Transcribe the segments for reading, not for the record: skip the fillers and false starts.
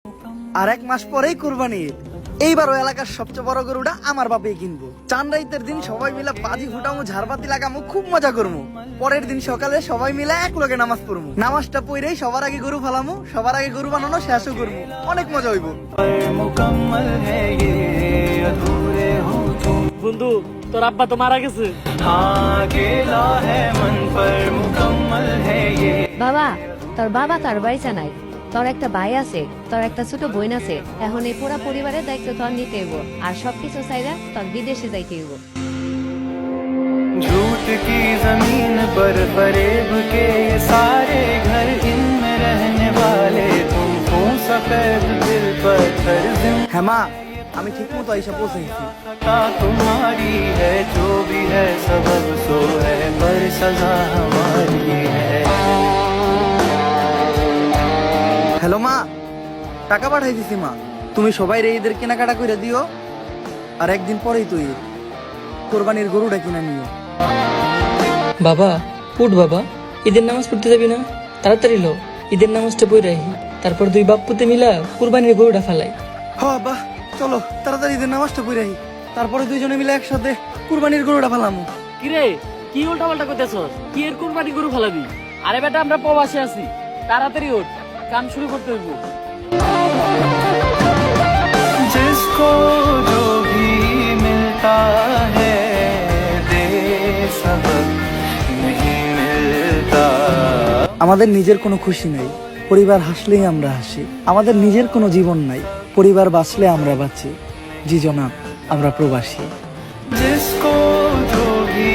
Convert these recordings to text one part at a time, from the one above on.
আর 1 মাস পরেই কুরবানি ঈদ। এইবারও এলাকার সবচেয়ে বড় গরুটা আমার বাপেই কিনবো। চান রাইতের দিন সবাই মিলে বাজি ফুটামো, ঝাড়বাতি লাগামো, খুব মজা করবো। পরের দিন সকালে সবাই মিলে এক লগে নামাজ পড়বো। নামাজটা পড়েই সবার আগে গরু ফালামো, সবার আগে গরু বানানো শেষও করবো। অনেক মজা হইবো। বন্ধু, তোর আব্বা তো মারা গেছে। বাবা, তোর বাবা তার বাড়িতে নাই। তোর একটা ভাই আছে, তোর একটা ছোট বোন আছে। এখন এই পুরা পরিবারের দায়িত্ব তোর নিতে হইব, আর সবকিছু চাইরা তোর বিদেশে যাইতে হইব। झूठ की जमीन पर फरेब के ये सारे घर इनमें रहने वाले तुमको सफेद दिल पत्थर হ্যাঁ মা, আমি ঠিক মতো আইসা পৌঁছেছি। तुम्हारी है जो भी है सबब सो है पर सजा हमारी है। হ্যালো মা, টাকা পাঠাই দিছি মা। তুমি সবাই রে ঈদের কেনাকাটা করে দিও। আর একদিন পরেই তো ঈদ, কোরবানির গরুটা কিনে নিও। বাবা উঠ বাবা, ঈদের নামাজ পড়তে যাবি না? তাড়াতাড়ি লো, ঈদের নামাজটা পড়ে রাখি, তারপর 2 বাপ পুতে মিলা কুরবানির গরুটা ফালাই। হ বাহ, চলো তাড়াতাড়ি ঈদের নামাজটা পড়ে আহি, তারপরে দুইজনে মিলে একসাথে কুরবানির গরুটা ফালামু। কিরে, কি উল্টা পাল্টা করতেছস? কি এর কুরবানি গরু ফালাবি? আরে বেটা, আমরা প্রবাসে আছি, তাড়াতাড়ি ওঠ, কাম শুরু করতে হইব। जिसको जो भी मिलता है दे सबक नहीं मिलता। আমাদের নিজের কোনো খুশি নাই, পরিবার হাসলেই আমরা হাসি। আমাদের নিজের কোনো জীবন নাই, পরিবার বাঁচলে আমরা বাঁচি। জি জনাব, আমরা প্রবাসী। जिसको जो भी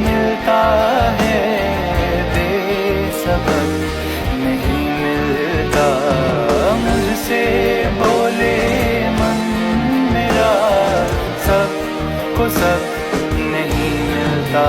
मिलता है दे सबक नहीं मिलता। मुझसे बोले मन मेरा सबको सब नहीं मिलता।